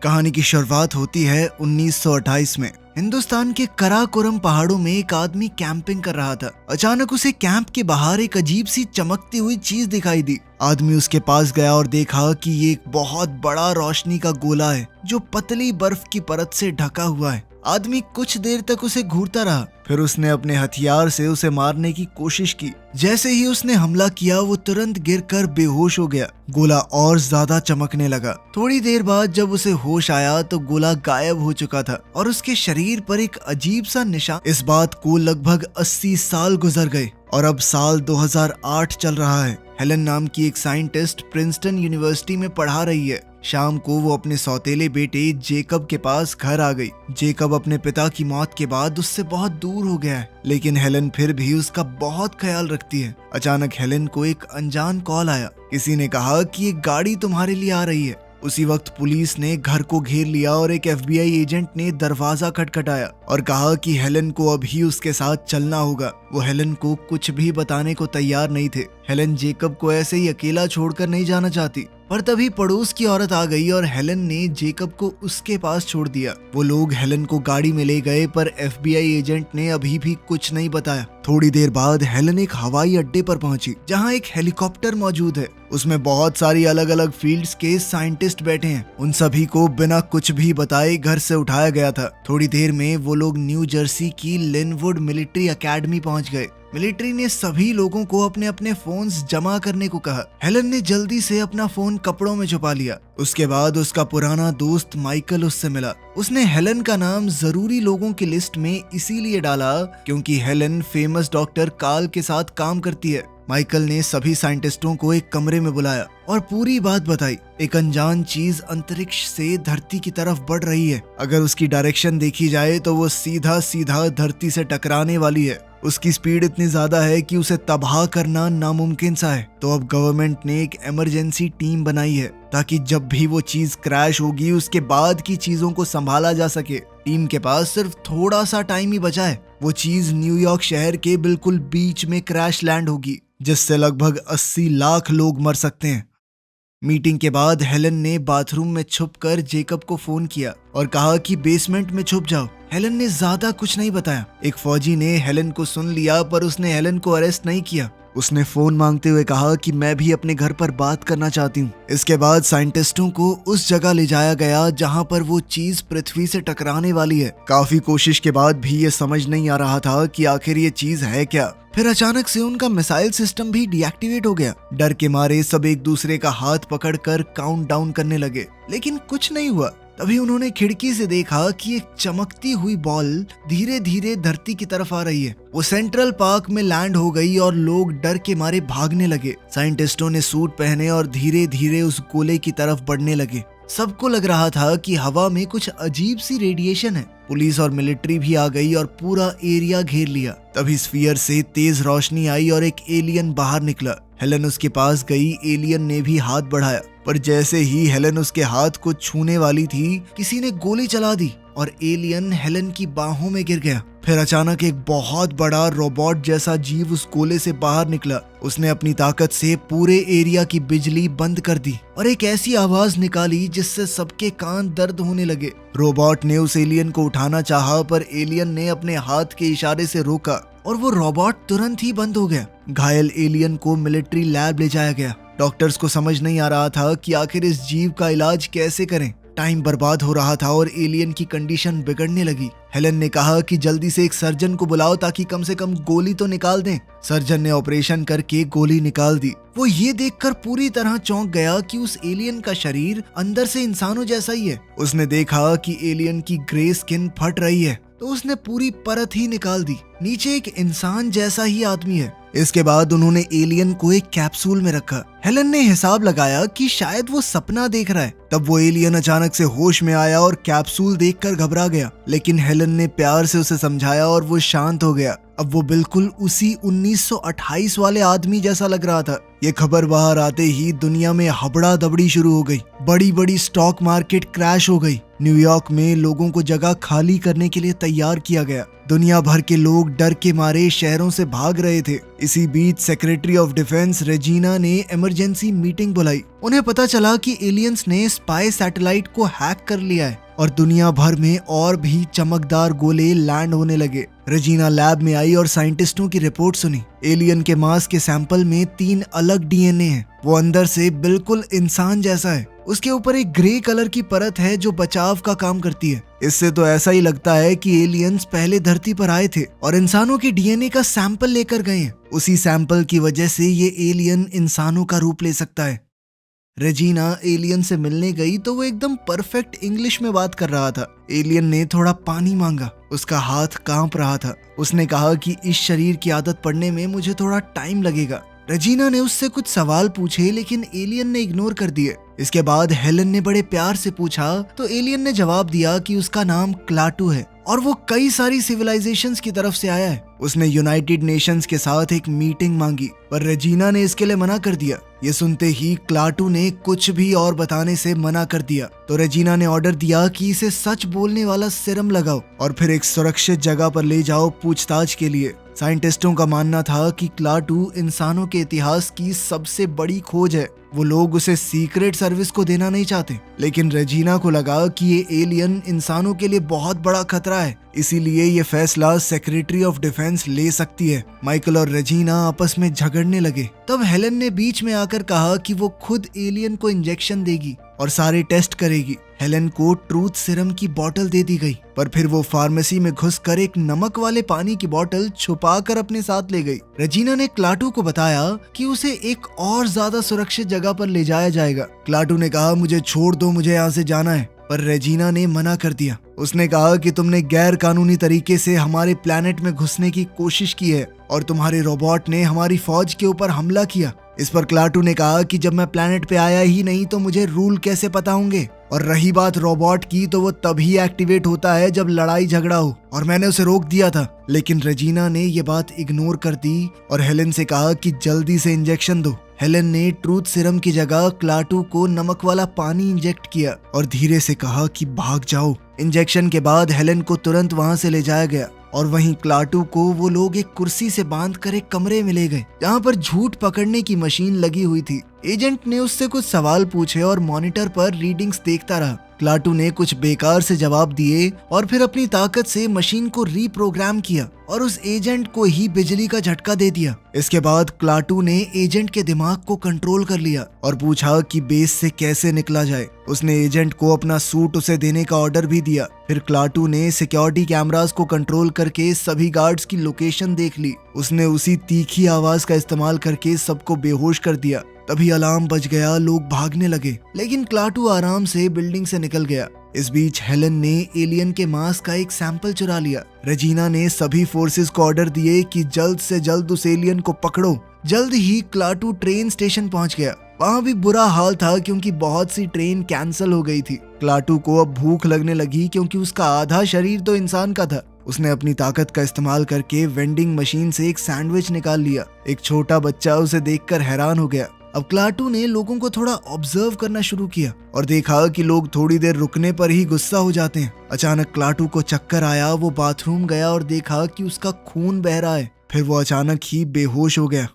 कहानी की शुरुआत होती है 1928 में। हिंदुस्तान के कराकोरम पहाड़ों में एक आदमी कैंपिंग कर रहा था। अचानक उसे कैंप के बाहर एक अजीब सी चमकती हुई चीज दिखाई दी। आदमी उसके पास गया और देखा कि ये एक बहुत बड़ा रोशनी का गोला है जो पतली बर्फ की परत से ढका हुआ है। आदमी कुछ देर तक उसे घूरता रहा, फिर उसने अपने हथियार से उसे मारने की कोशिश की। जैसे ही उसने हमला किया वो तुरंत गिरकर बेहोश हो गया। गोला और ज्यादा चमकने लगा। थोड़ी देर बाद जब उसे होश आया तो गोला गायब हो चुका था और उसके शरीर पर एक अजीब सा निशान। इस बात को लगभग 80 साल गुजर गए और अब साल 2008 चल रहा है। हेलन नाम की एक साइंटिस्ट प्रिंसटन यूनिवर्सिटी में पढ़ा रही है। शाम को वो अपने सौतेले बेटे जेकब के पास घर आ गई। जेकब अपने पिता की मौत के बाद उससे बहुत दूर हो गया है, लेकिन हेलन फिर भी उसका बहुत ख्याल रखती है। अचानक हेलन को एक अनजान कॉल आया। किसी ने कहा कि एक गाड़ी तुम्हारे लिए आ रही है। उसी वक्त पुलिस ने घर को घेर लिया और एक FBI एजेंट ने दरवाजा खटखटाया और कहा कि हेलन को अभी उसके साथ चलना होगा। वो हेलन को कुछ भी बताने को तैयार नहीं थे। हेलन जेकब को ऐसे ही अकेला छोड़कर नहीं जाना चाहती, पर तभी पड़ोस की औरत आ गई और हेलन ने जेकब को उसके पास छोड़ दिया। वो लोग हेलन को गाड़ी में ले गए, पर FBI एजेंट ने अभी भी कुछ नहीं बताया। थोड़ी देर बाद हेलन एक हवाई अड्डे पर पहुंची, जहां एक हेलीकॉप्टर मौजूद है। उसमें बहुत सारी अलग अलग फील्ड्स के साइंटिस्ट बैठे हैं। उन सभी को बिना कुछ भी बताए घर से उठाया गया था। थोड़ी देर में वो लोग न्यू जर्सी की लिनवुड मिलिट्री अकेडमी पहुंच गए। मिलिट्री ने सभी लोगों को अपने अपने फोन्स जमा करने को कहा। हेलन ने जल्दी से अपना फोन कपड़ों में छुपा लिया। उसके बाद उसका पुराना दोस्त माइकल उससे मिला। उसने हेलन का नाम जरूरी लोगों की लिस्ट में इसीलिए डाला क्योंकि हेलन फेमस डॉक्टर कार्ल के साथ काम करती है। माइकल ने सभी साइंटिस्टों को एक कमरे में बुलाया और पूरी बात बताई। एक अनजान चीज अंतरिक्ष से धरती की तरफ बढ़ रही है। अगर उसकी डायरेक्शन देखी जाए तो वो सीधा सीधा धरती से टकराने वाली है। उसकी स्पीड इतनी ज्यादा है कि उसे तबाह करना नामुमकिन सा है। तो अब गवर्नमेंट ने एक इमरजेंसी टीम बनाई है ताकि जब भी वो चीज क्रैश होगी उसके बाद की चीजों को संभाला जा सके। टीम के पास सिर्फ थोड़ा सा टाइम ही बचा है। वो चीज न्यूयॉर्क शहर के बिल्कुल बीच में क्रैश लैंड होगी, जिससे लगभग 80 लाख लोग मर सकते हैं। मीटिंग के बाद हेलन ने बाथरूम में छुपकर जेकब को फोन किया और कहा कि बेसमेंट में छुप जाओ। हेलन ने ज्यादा कुछ नहीं बताया। एक फौजी ने हेलन को सुन लिया, पर उसने हेलन को अरेस्ट नहीं किया। उसने फोन मांगते हुए कहा कि मैं भी अपने घर पर बात करना चाहती हूँ। इसके बाद साइंटिस्टों को उस जगह ले जाया गया जहाँ पर वो चीज पृथ्वी से टकराने वाली है। काफी कोशिश के बाद भी ये समझ नहीं आ रहा था कि आखिर ये चीज है क्या। फिर अचानक से उनका मिसाइल सिस्टम भी डीएक्टिवेट हो गया। डर के मारे सब एक दूसरे का हाथ पकड़कर काउंट डाउन करने लगे, लेकिन कुछ नहीं हुआ। तभी उन्होंने खिड़की से देखा कि एक चमकती हुई बॉल धीरे धीरे धरती की तरफ आ रही है। वो सेंट्रल पार्क में लैंड हो गई और लोग डर के मारे भागने लगे। साइंटिस्टों ने सूट पहने और धीरे धीरे उस गोले की तरफ बढ़ने लगे। सबको लग रहा था कि हवा में कुछ अजीब सी रेडिएशन है। पुलिस और मिलिट्री भी आ गई और पूरा एरिया घेर लिया। तभी स्फीयर से तेज रोशनी आई और एक एलियन बाहर निकला। हेलन उसके पास गई। एलियन ने भी हाथ बढ़ाया, पर जैसे ही हेलन उसके हाथ को छूने वाली थी, किसी ने गोली चला दी और एलियन हेलन की बाहों में गिर गया। फिर अचानक एक बहुत बड़ा रोबोट जैसा जीव उस गोले से बाहर निकला। उसने अपनी ताकत से पूरे एरिया की बिजली बंद कर दी और एक ऐसी आवाज निकाली जिससे सबके कान दर्द होने लगे। रोबोट ने उस एलियन को उठाना चाहा, पर एलियन ने अपने हाथ के इशारे से रोका और वो रोबोट तुरंत ही बंद हो गया। घायल एलियन को मिलिट्री लैब ले जाया गया। डॉक्टर्स को समझ नहीं आ रहा था कि आखिर इस जीव का इलाज कैसे करें। टाइम बर्बाद हो रहा था और एलियन की कंडीशन बिगड़ने लगी। हेलन ने कहा कि जल्दी से एक सर्जन को बुलाओ ताकि कम से कम गोली तो निकाल दें। सर्जन ने ऑपरेशन करके गोली निकाल दी। वो ये देखकर पूरी तरह चौंक गया कि उस एलियन का शरीर अंदर से इंसानों जैसा ही है। उसने देखा कि एलियन की ग्रे स्किन फट रही है, तो उसने पूरी परत ही निकाल दी। नीचे एक इंसान जैसा ही आदमी है। इसके बाद उन्होंने एलियन को एक कैप्सूल में रखा। हेलन ने हिसाब लगाया कि शायद वो सपना देख रहा है। तब वो एलियन अचानक से होश में आया और कैप्सूल देखकर घबरा गया, लेकिन हेलन ने प्यार से उसे समझाया और वो शांत हो गया। अब वो बिल्कुल उसी 1928 वाले आदमी जैसा लग रहा था। ये खबर बाहर आते ही दुनिया में हबड़ा दबड़ी शुरू हो गई। बड़ी बड़ी स्टॉक मार्केट क्रैश हो गई। न्यूयॉर्क में लोगों को जगह खाली करने के लिए तैयार किया गया। दुनिया भर के लोग डर के मारे शहरों से भाग रहे थे। इसी बीच सेक्रेटरी ऑफ डिफेंस रेजिना ने इमरजेंसी मीटिंग बुलाई। उन्हें पता चला कि एलियंस ने स्पाई सैटेलाइट को हैक कर लिया है और दुनिया भर में और भी चमकदार गोले लैंड होने लगे। रेजिना लैब में आई और साइंटिस्टों की रिपोर्ट सुनी। एलियन के मांस के सैंपल में 3 अलग डीएनए हैं। वो अंदर से बिल्कुल इंसान जैसा है। उसके ऊपर एक ग्रे कलर की परत है जो बचाव का काम करती है। इससे तो ऐसा ही लगता है कि एलियंस पहले धरती पर आए थे और इंसानों के डीएनए का सैंपल लेकर गए हैं। उसी सैंपल की वजह से ये एलियन इंसानों का रूप ले सकता है। रेजिना एलियन से मिलने गई तो वो एकदम परफेक्ट इंग्लिश में बात कर रहा था। एलियन ने थोड़ा पानी मांगा। उसका हाथ कांप रहा था। उसने कहा कि इस शरीर की आदत पड़ने में मुझे थोड़ा टाइम लगेगा। रेजिना ने उससे कुछ सवाल पूछे लेकिन एलियन ने इग्नोर कर दिए। इसके बाद हेलन ने बड़े प्यार से पूछा तो एलियन ने जवाब दिया कि उसका नाम क्लाटू है और वो कई सारी सिविलाइजेशंस की तरफ से आया है। उसने यूनाइटेड नेशंस के साथ एक मीटिंग मांगी पर रेजिना ने इसके लिए मना कर दिया। ये सुनते ही क्लाटू ने कुछ भी और बताने से मना कर दिया तो रेजिना ने ऑर्डर दिया कि इसे सच बोलने वाला सिरम लगाओ और फिर एक सुरक्षित जगह पर ले जाओ पूछताछ के लिए। साइंटिस्टों का मानना था कि क्लाटू इंसानों के इतिहास की सबसे बड़ी खोज है। वो लोग उसे सीक्रेट सर्विस को देना नहीं चाहते, लेकिन रेजिना को लगा कि ये एलियन इंसानों के लिए बहुत बड़ा खतरा है, इसीलिए ये फैसला सेक्रेटरी ऑफ डिफेंस ले सकती है। माइकल और रेजिना आपस में झगड़ने लगे। तब हेलन ने बीच में आकर कहा कि वो खुद एलियन को इंजेक्शन देगी और सारे टेस्ट करेगी। हेलन को ट्रूथ सिरम की बोतल दे दी गई पर फिर वो फार्मेसी में घुसकर एक नमक वाले पानी की बोतल छुपा कर अपने साथ ले गई। रेजिना ने क्लाटू को बताया कि उसे एक और ज्यादा सुरक्षित जगह पर ले जाया जाएगा। क्लाटू ने कहा मुझे छोड़ दो, मुझे यहाँ से जाना है, पर रेजिना ने मना कर दिया। उसने कहा कि तुमने गैर कानूनी तरीके से हमारे प्लेनेट में घुसने की कोशिश की है और तुम्हारे रोबोट ने हमारी फौज के ऊपर हमला किया। इस पर क्लाटू ने कहा कि जब मैं प्लेनेट पे आया ही नहीं तो मुझे रूल कैसे पता होंगे, और रही बात रोबोट की तो वो तभी एक्टिवेट होता है जब लड़ाई झगड़ा हो और मैंने उसे रोक दिया था। लेकिन रेजिना ने ये बात इग्नोर कर दी और हेलन से कहा कि जल्दी से इंजेक्शन दो। हेलन ने ट्रूथ सिरम की जगह क्लाटू को नमक वाला पानी इंजेक्ट किया और धीरे से कहा कि भाग जाओ। इंजेक्शन के बाद हेलन को तुरंत वहां से ले जाया गया और वहीं क्लाटू को वो लोग एक कुर्सी से बांधकर एक कमरे में ले गए जहाँ पर झूठ पकड़ने की मशीन लगी हुई थी। एजेंट ने उससे कुछ सवाल पूछे और मॉनिटर पर रीडिंग्स देखता रहा। क्लाटू ने कुछ बेकार से जवाब दिए और फिर अपनी ताकत से मशीन को रीप्रोग्राम किया और उस एजेंट को ही बिजली का झटका दे दिया। इसके बाद क्लाटू ने एजेंट के दिमाग को कंट्रोल कर लिया और पूछा कि बेस से कैसे निकला जाए। उसने एजेंट को अपना सूट उसे देने का ऑर्डर भी दिया। फिर क्लाटू ने सिक्योरिटी कैमरास को कंट्रोल करके सभी गार्ड्स की लोकेशन देख ली। उसने उसी तीखी आवाज का इस्तेमाल करके सबको बेहोश कर दिया। तभी अलार्म बज गया, लोग भागने लगे, लेकिन क्लाटू आराम से बिल्डिंग से निकल गया। इस बीच हेलन ने एलियन के मांस का एक सैंपल चुरा लिया। रेजिना ने सभी फोर्सेस को ऑर्डर दिए कि जल्द से जल्द उस एलियन को पकड़ो। जल्द ही क्लाटू ट्रेन स्टेशन पहुंच गया। वहां भी बुरा हाल था क्योंकि बहुत सी ट्रेन कैंसिल हो गई थी। क्लाटू को अब भूख लगने लगी क्योंकि उसका आधा शरीर तो इंसान का था। उसने अपनी ताकत का इस्तेमाल करके वेंडिंग मशीन से एक सैंडविच निकाल लिया। एक छोटा बच्चा उसे देखकर हैरान हो गया। अब क्लाटू ने लोगों को थोड़ा ऑब्जर्व करना शुरू किया और देखा कि लोग थोड़ी देर रुकने पर ही गुस्सा हो जाते हैं। अचानक क्लाटू को चक्कर आया। वो बाथरूम गया और देखा कि उसका खून बह रहा है। फिर वो अचानक ही बेहोश हो गया।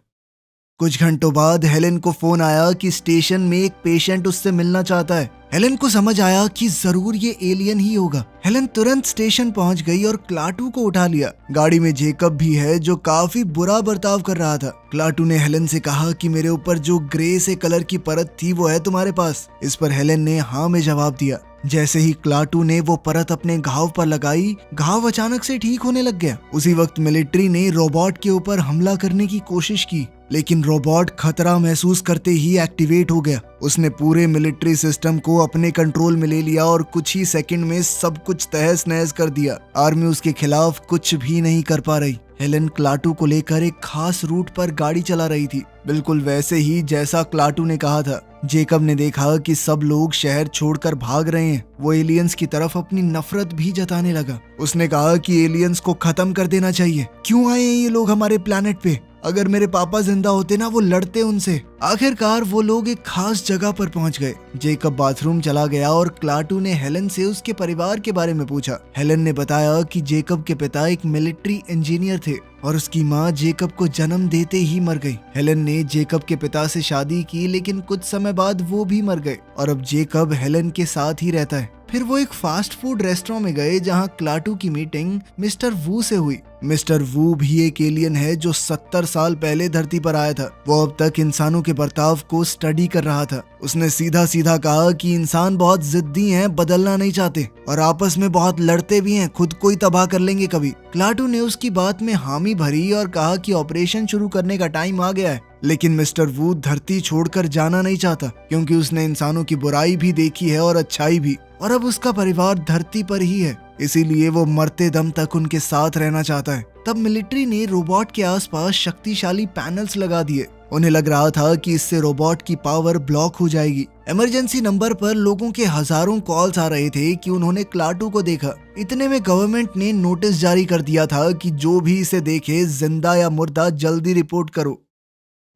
कुछ घंटों बाद हेलन को फोन आया कि स्टेशन में एक पेशेंट उससे मिलना चाहता है। हेलन को समझ आया कि जरूर ये एलियन ही होगा। हेलन तुरंत स्टेशन पहुंच गई और क्लाटू को उठा लिया। गाड़ी में जेकब भी है जो काफी बुरा बर्ताव कर रहा था। क्लाटू ने हेलन से कहा कि मेरे ऊपर जो ग्रे से कलर की परत थी वो है तुम्हारे पास। इस पर हेलन ने हाँ में जवाब दिया। जैसे ही क्लाटू ने वो परत अपने घाव पर लगाई, घाव अचानक से ठीक होने लग गया। उसी वक्त मिलिट्री ने रोबोट के ऊपर हमला करने की कोशिश की, लेकिन रोबोट खतरा महसूस करते ही एक्टिवेट हो गया। उसने पूरे मिलिट्री सिस्टम को अपने कंट्रोल में ले लिया और कुछ ही सेकंड में सब कुछ तहस नहस कर दिया। आर्मी उसके खिलाफ कुछ भी नहीं कर पा रही। हेलन क्लाटू को लेकर एक खास रूट पर गाड़ी चला रही थी, बिल्कुल वैसे ही जैसा क्लाटू ने कहा था। जेकब ने देखा कि सब लोग शहर छोड़कर भाग रहे हैं। वो एलियंस की तरफ अपनी नफरत भी जताने लगा। उसने कहा कि एलियंस को खत्म कर देना चाहिए। क्यों आए हैं ये लोग हमारे प्लेनेट पे? अगर मेरे पापा जिंदा होते ना वो लड़ते उनसे। आखिरकार वो लोग एक खास जगह पर पहुंच गए। जेकब बाथरूम चला गया और क्लाटू ने हेलन से उसके परिवार के बारे में पूछा। हेलन ने बताया कि जेकब के पिता एक मिलिट्री इंजीनियर थे और उसकी माँ जेकब को जन्म देते ही मर गई। हेलन ने जेकब के पिता से शादी की, लेकिन कुछ समय बाद वो भी मर गए और अब जेकब हेलन के साथ ही रहता है। फिर वो एक फास्ट फूड रेस्टोरेंट में गए जहाँ क्लाटू की मीटिंग मिस्टर वू से हुई। मिस्टर वू भी एक एलियन है जो 70 साल पहले धरती पर आया था। वो अब तक इंसानों के बर्ताव को स्टडी कर रहा था। उसने सीधा सीधा कहा कि इंसान बहुत जिद्दी हैं, बदलना नहीं चाहते और आपस में बहुत लड़ते भी हैं, खुद को ही तबाह कर लेंगे कभी। क्लाटू ने उसकी बात में हामी भरी और कहा कि ऑपरेशन शुरू करने का टाइम आ गया है। लेकिन मिस्टर वू धरती छोड़कर जाना नहीं चाहता, क्योंकि उसने इंसानों की बुराई भी देखी है और अच्छाई भी, और अब उसका परिवार धरती पर ही है, इसीलिए वो मरते दम तक उनके साथ रहना चाहता है। तब मिलिट्री ने रोबोट के आसपास शक्तिशाली पैनल्स लगा दिए। उन्हें लग रहा था कि इससे रोबोट की पावर ब्लॉक हो जाएगी। इमरजेंसी नंबर पर लोगों के हजारों कॉल्स आ रहे थे कि उन्होंने क्लाटू को देखा। इतने में गवर्नमेंट ने नोटिस जारी कर दिया था कि जो भी इसे देखे, जिंदा या मुर्दा, जल्दी रिपोर्ट करो।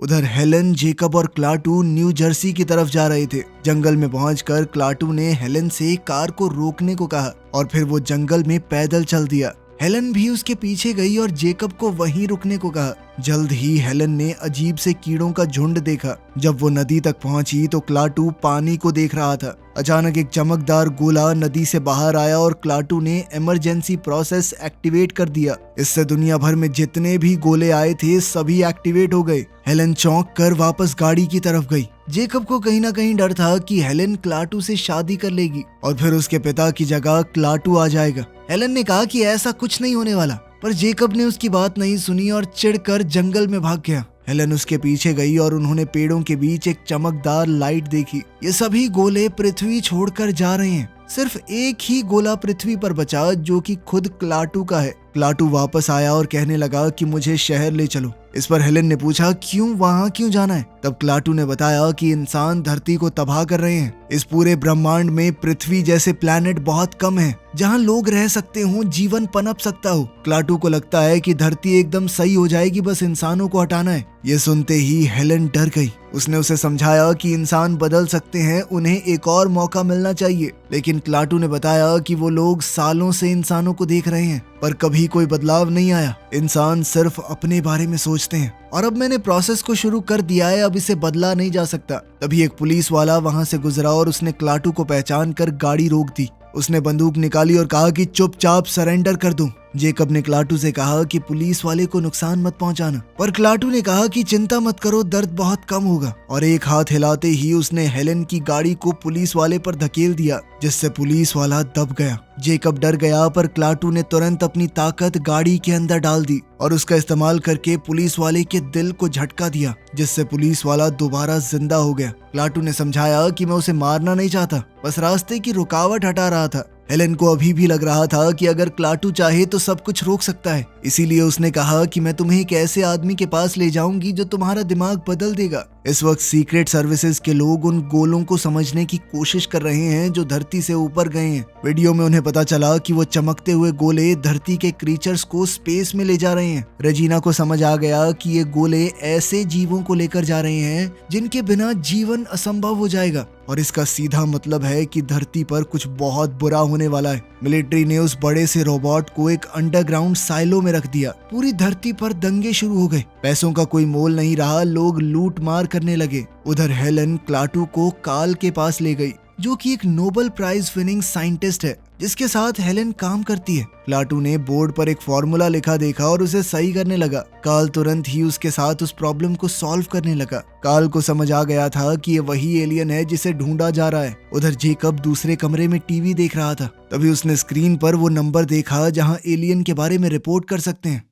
उधर हेलन, जेकब और क्लाटू न्यू जर्सी की तरफ जा रहे थे। जंगल में पहुंचकर क्लाटू ने हेलन से कार को रोकने को कहा और फिर वो जंगल में पैदल चल दिया। हेलन भी उसके पीछे गई और जेकब को वहीं रुकने को कहा। जल्द ही हेलन ने अजीब से कीड़ों का झुंड देखा। जब वो नदी तक पहुंची तो क्लाटू पानी को देख रहा था। अचानक एक चमकदार गोला नदी से बाहर आया और क्लाटू ने इमरजेंसी प्रोसेस एक्टिवेट कर दिया। इससे दुनिया भर में जितने भी गोले आए थे सभी एक्टिवेट हो गए। हेलन चौंक कर वापस गाड़ी की तरफ गई। जेकब को कहीं ना कहीं डर था कि हेलन क्लाटू से शादी कर लेगी और फिर उसके पिता की जगह क्लाटू आ जाएगा। हेलन ने कहा कि ऐसा कुछ नहीं होने वाला, पर जेकब ने उसकी बात नहीं सुनी और चिढ़कर जंगल में भाग गया। हेलन उसके पीछे गई और उन्होंने पेड़ों के बीच एक चमकदार लाइट देखी। ये सभी गोले पृथ्वी छोड़कर जा रहे हैं। सिर्फ एक ही गोला पृथ्वी पर बचा, जो कि खुद क्लाटू का है। क्लाटू वापस आया और कहने लगा कि मुझे शहर ले चलो। इस पर हेलन ने पूछा, क्यों, वहाँ क्यों जाना है? तब क्लाटू ने बताया कि इंसान धरती को तबाह कर रहे हैं। इस पूरे ब्रह्मांड में पृथ्वी जैसे प्लैनेट बहुत कम है जहाँ लोग रह सकते हो, जीवन पनप सकता हो। क्लाटू को लगता है कि धरती एकदम सही हो जाएगी, बस इंसानों को हटाना है। ये सुनते ही हेलन डर गई। उसने उसे समझाया कि इंसान बदल सकते हैं, उन्हें एक और मौका मिलना चाहिए। लेकिन क्लाटू ने बताया कि वो लोग सालों से इंसानों को देख रहे हैं, पर कभी कोई बदलाव नहीं आया। इंसान सिर्फ अपने बारे में सोचते हैं और अब मैंने प्रोसेस को शुरू कर दिया है, अब इसे बदला नहीं जा सकता। तभी एक पुलिस वाला वहां से गुजरा और उसने क्लाटू को पहचान कर गाड़ी रोक दी। उसने बंदूक निकाली और कहा कि चुपचाप सरेंडर कर दूं। जेकब ने क्लाटू से कहा कि पुलिस वाले को नुकसान मत पहुंचाना, पर क्लाटू ने कहा कि चिंता मत करो, दर्द बहुत कम होगा। और एक हाथ हिलाते ही उसने हेलन की गाड़ी को पुलिस वाले पर धकेल दिया, जिससे पुलिस वाला दब गया। जेकब डर गया, पर क्लाटू ने तुरंत अपनी ताकत गाड़ी के अंदर डाल दी और उसका इस्तेमाल करके पुलिस वाले के दिल को झटका दिया, जिससे पुलिस वाला दोबारा जिंदा हो गया। क्लाटू ने समझाया कि मैं उसे मारना नहीं चाहता, बस रास्ते की रुकावट हटा रहा था। हेलन को अभी भी लग रहा था कि अगर क्लाटू चाहे तो सब कुछ रोक सकता है, इसीलिए उसने कहा कि मैं तुम्हें एक ऐसे आदमी के पास ले जाऊंगी जो तुम्हारा दिमाग बदल देगा। इस वक्त सीक्रेट सर्विसेज के लोग उन गोलों को समझने की कोशिश कर रहे हैं जो धरती से ऊपर गए हैं। वीडियो में उन्हें पता चला कि वो चमकते हुए गोले धरती के क्रीचर्स को स्पेस में ले जा रहे हैं। रेजिना को समझ आ गया कि ये गोले ऐसे जीवों को लेकर जा रहे हैं जिनके बिना जीवन असंभव हो जाएगा, और इसका सीधा मतलब है कि धरती पर कुछ बहुत बुरा होने वाला है। मिलिट्री ने उस बड़े से रोबोट को एक अंडरग्राउंड साइलो में रख दिया। पूरी धरती पर दंगे शुरू हो गए। पैसों का कोई मोल नहीं रहा, लोग लूट मार करने लगे। उधर हेलन क्लाटू को काल के पास ले गई, जो कि एक नोबेल प्राइज विनिंग साइंटिस्ट है जिसके साथ हेलन काम करती है। क्लाटू ने बोर्ड पर एक फॉर्मूला लिखा देखा और उसे सही करने लगा। काल तुरंत ही उसके साथ उस प्रॉब्लम को सॉल्व करने लगा। काल को समझ आ गया था कि ये वही एलियन है जिसे ढूंढा जा रहा है। उधर जेकब दूसरे कमरे में टीवी देख रहा था। तभी उसने स्क्रीन पर वो नंबर देखा जहां एलियन के बारे में रिपोर्ट कर सकते हैं।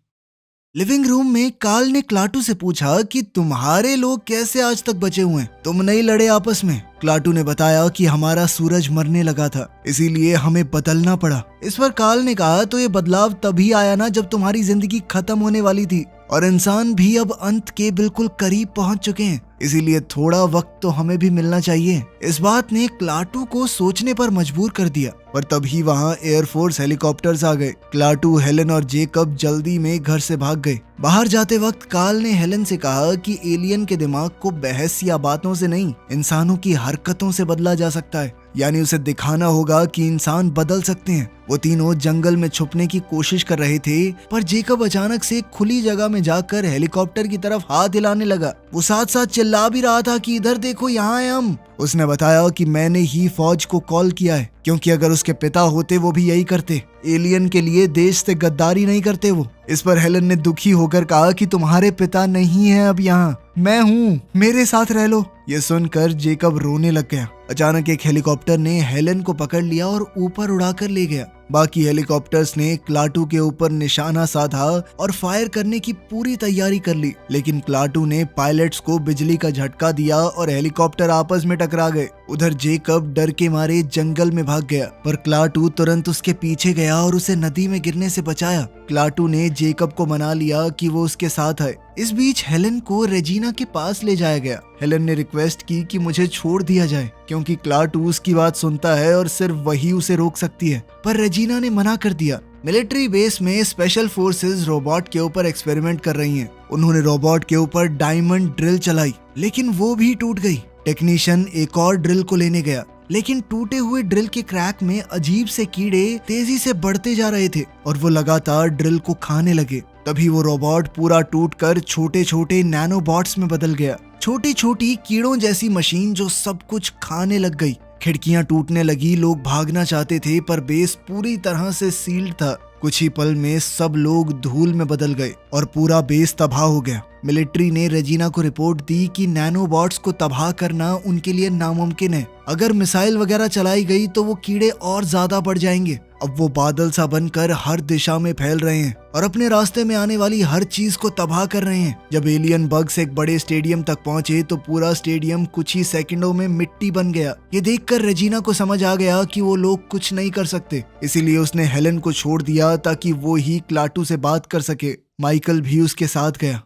लिविंग रूम में काल ने क्लाटू से पूछा कि तुम्हारे लोग कैसे आज तक बचे हुए हैं, तुम नहीं लड़े आपस में? क्लाटू ने बताया कि हमारा सूरज मरने लगा था, इसीलिए हमें बदलना पड़ा। इस पर काल ने कहा, तो ये बदलाव तभी आया ना जब तुम्हारी जिंदगी खत्म होने वाली थी और इंसान भी अब अंत के बिल्कुल करीब पहुंच चुके हैं, इसीलिए थोड़ा वक्त तो हमें भी मिलना चाहिए। इस बात ने क्लाटू को सोचने पर मजबूर कर दिया, पर तभी वहां एयरफोर्स हेलीकॉप्टर्स आ गए। क्लाटू, हेलन और जेकब जल्दी में घर से भाग गए। बाहर जाते वक्त कार्ल ने हेलन से कहा कि एलियन के दिमाग को बहस या बातों से नहीं, इंसानों की हरकतों से बदला जा सकता है। यानी उसे दिखाना होगा कि इंसान बदल सकते हैं। वो तीनों जंगल में छुपने की कोशिश कर रहे थे, पर जेकब अचानक से खुली जगह में जाकर हेलीकॉप्टर की तरफ हाथ हिलाने लगा। वो साथ साथ चिल्ला भी रहा था कि इधर देखो, यहाँ है हम। उसने बताया कि मैंने ही फौज को कॉल किया है, क्योंकि अगर उसके पिता होते वो भी यही करते। एलियन के लिए देश से गद्दारी नहीं करते वो। इस पर हेलन ने दुखी होकर कहा कि तुम्हारे पिता नहीं है अब यहाँ, मैं हूँ, मेरे साथ रह लो। ये सुनकर जेकब रोने लग गया। अचानक एक हेलीकॉप्टर ने हेलन को पकड़ लिया और ऊपर उड़ाकर ले गया। बाकी हेलीकॉप्टर्स ने क्लाटू के ऊपर निशाना साधा और फायर करने की पूरी तैयारी कर ली, लेकिन क्लाटू ने पायलट्स को बिजली का झटका दिया और हेलीकॉप्टर आपस में टकरा गए। उधर जेकब डर के मारे जंगल में भाग गया, पर क्लाटू तुरंत उसके पीछे गया और उसे नदी में गिरने से बचाया। क्लाटू ने जेकब को मना लिया कि वो उसके साथ है। इस बीच हेलन को रेजिना के पास ले जाया गया। हेलन ने रिक्वेस्ट की कि मुझे छोड़ दिया जाए, क्योंकि क्लाटू उसकी बात सुनता है और सिर्फ वही उसे रोक सकती है, पर रेजिना ने मना कर दिया। मिलिट्री बेस में स्पेशल फोर्सेस रोबोट के ऊपर एक्सपेरिमेंट कर रही हैं। उन्होंने रोबोट के ऊपर डायमंड ड्रिल चलाई, लेकिन वो भी टूट गई। टेक्नीशियन एक और ड्रिल को लेने गया, लेकिन टूटे हुए ड्रिल के क्रैक में अजीब से कीड़े तेजी से बढ़ते जा रहे थे और वो लगातार ड्रिल को खाने लगे। तभी वो रोबोट पूरा टूटकर छोटे छोटे नैनोबॉट्स में बदल गया। छोटी छोटी कीड़ों जैसी मशीन जो सब कुछ खाने लग गई। खिड़कियां टूटने लगी, लोग भागना चाहते थे, पर बेस पूरी तरह से सील्ड था। कुछ ही पल में सब लोग धूल में बदल गए और पूरा बेस तबाह हो गया। मिलिट्री ने रेजिना को रिपोर्ट दी कि नैनोबॉट्स को तबाह करना उनके लिए नामुमकिन है। अगर मिसाइल वगैरह चलाई गई तो वो कीड़े और ज्यादा बढ़ जाएंगे। अब वो बादल सा बनकर हर दिशा में फैल रहे हैं और अपने रास्ते में आने वाली हर चीज को तबाह कर रहे हैं। जब एलियन बग्स एक बड़े स्टेडियम तक पहुंचे तो पूरा स्टेडियम कुछ ही सेकंडों में मिट्टी बन गया। ये देखकर रेजिना को समझ आ गया कि वो लोग कुछ नहीं कर सकते, इसीलिए उसने हेलन को छोड़ दिया ताकि वो ही क्लाटू से बात कर सके। माइकल भी उसके साथ गया।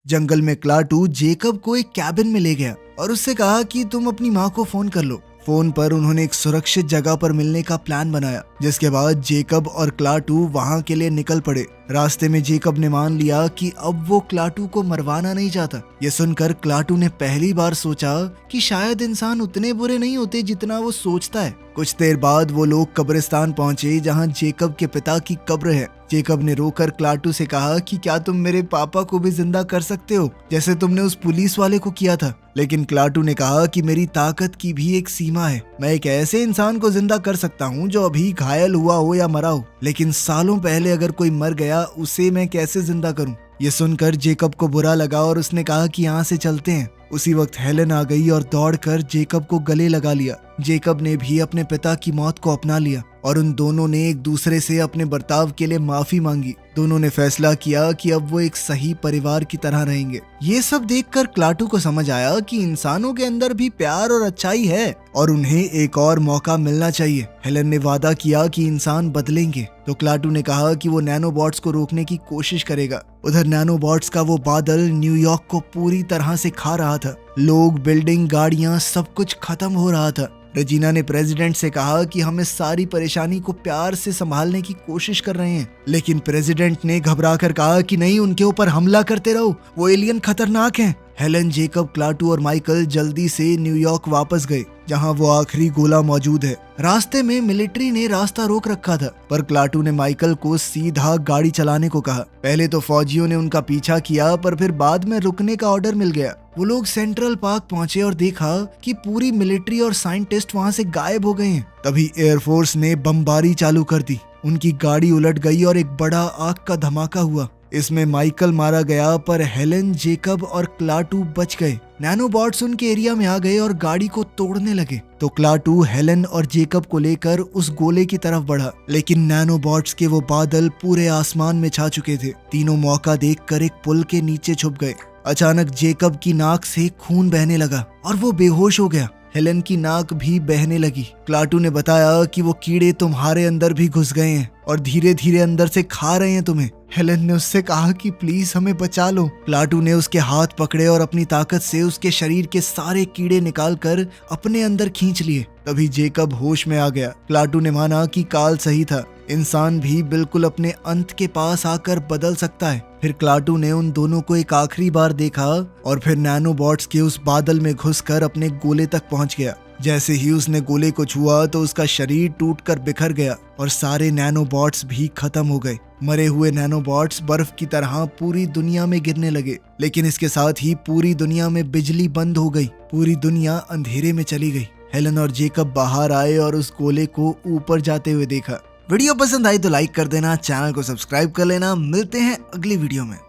जंगल में क्लाटू जेकब को एक कैबिन में ले गया और उससे कहा कि तुम अपनी माँ को फोन कर लो। फोन पर उन्होंने एक सुरक्षित जगह पर मिलने का प्लान बनाया, जिसके बाद जेकब और क्लाटू वहां के लिए निकल पड़े। रास्ते में जेकब ने मान लिया कि अब वो क्लाटू को मरवाना नहीं चाहता। ये सुनकर क्लाटू ने पहली बार सोचा कि शायद इंसान उतने बुरे नहीं होते जितना वो सोचता है। कुछ देर बाद वो लोग कब्रिस्तान पहुंचे जहां जेकब के पिता की कब्र है। जेकब ने रोकर क्लाटू से कहा कि क्या तुम मेरे पापा को भी जिंदा कर सकते हो, जैसे तुमने उस पुलिस वाले को किया था। लेकिन क्लाटू ने कहा कि मेरी ताकत की भी एक सीमा है। मैं एक ऐसे इंसान को जिंदा कर सकता हूँ जो अभी घायल हुआ हो या मरा हो, लेकिन सालों पहले अगर कोई मर गया उसे मैं कैसे जिंदा करूँ। ये सुनकर जेकब को बुरा लगा और उसने कहा कि यहाँ से चलते हैं। उसी वक्त हेलन आ गई और दौड़कर जेकब को गले लगा लिया। जेकब ने भी अपने पिता की मौत को अपना लिया और उन दोनों ने एक दूसरे से अपने बर्ताव के लिए माफी मांगी। दोनों ने फैसला किया कि अब वो एक सही परिवार की तरह रहेंगे। ये सब देखकर क्लाटू को समझ आया कि इंसानों के अंदर भी प्यार और अच्छाई है और उन्हें एक और मौका मिलना चाहिए। हेलन ने वादा किया कि इंसान बदलेंगे, तो क्लाटू ने कहा कि वो नैनोबॉट्स को रोकने की कोशिश करेगा। उधर नैनोबॉट्स का वो बादल न्यूयॉर्क को पूरी तरह से खा रहा था। लोग, बिल्डिंग, गाड़ियां, सब कुछ खत्म हो रहा था। रेजिना ने प्रेसिडेंट से कहा कि हम इस सारी परेशानी को प्यार से संभालने की कोशिश कर रहे हैं, लेकिन प्रेसिडेंट ने घबराकर कहा कि नहीं, उनके ऊपर हमला करते रहो, वो एलियन खतरनाक हैं। हेलन, जेकब, क्लाटू और माइकल जल्दी से न्यूयॉर्क वापस गए, जहां वो आखिरी गोला मौजूद है। रास्ते में मिलिट्री ने रास्ता रोक रखा था, पर क्लाटू ने माइकल को सीधा गाड़ी चलाने को कहा। पहले तो फौजियों ने उनका पीछा किया, पर फिर बाद में रुकने का ऑर्डर मिल गया। वो लोग सेंट्रल पार्क पहुंचे और देखा कि पूरी मिलिट्री और साइंटिस्ट वहां से गायब हो गए हैं। तभी एयरफोर्स ने बमबारी चालू कर दी। उनकी गाड़ी उलट गई और एक बड़ा आग का धमाका हुआ। इसमें माइकल मारा गया, पर हेलन, जेकब और क्लाटू बच गए। नैनोबॉट्स उनके एरिया में आ गए और गाड़ी को तोड़ने लगे, तो क्लाटू हेलन और जेकब को लेकर उस गोले की तरफ बढ़ा, लेकिन नैनोबॉट्स के वो बादल पूरे आसमान में छा चुके थे। तीनों मौका देखकर एक पुल के नीचे छुप गए। अचानक जेकब की नाक से खून बहने लगा और वो बेहोश हो गया। हेलन की नाक भी बहने लगी। क्लाटू ने बताया कि वो कीड़े तुम्हारे अंदर भी घुस गए हैं और धीरे धीरे अंदर से खा रहे हैं तुम्हें। हेलन ने उससे कहा कि प्लीज हमें बचा लो। क्लाटू ने उसके हाथ पकड़े और अपनी ताकत से उसके शरीर के सारे कीड़े निकालकर अपने अंदर खींच लिए। तभी जेकब होश में आ गया। क्लाटू ने माना कि कार्ल सही था, इंसान भी बिल्कुल अपने अंत के पास आकर बदल सकता है। फिर क्लाटू ने उन दोनों को एक आखिरी बार देखा और फिर नैनोबॉट्स के उस बादल में घुसकर अपने गोले तक पहुंच गया। जैसे ही उसने गोले को छुआ तो उसका शरीर टूटकर बिखर गया और सारे नैनोबॉट्स भी खत्म हो गए। मरे हुए नैनोबॉट्स बर्फ की तरह पूरी दुनिया में गिरने लगे, लेकिन इसके साथ ही पूरी दुनिया में बिजली बंद हो गई। पूरी दुनिया अंधेरे में चली गई। हेलन और जेकब बाहर आए और उस गोले को ऊपर जाते हुए देखा। वीडियो पसंद आई तो लाइक कर देना, चैनल को सब्सक्राइब कर लेना। मिलते हैं अगली वीडियो में।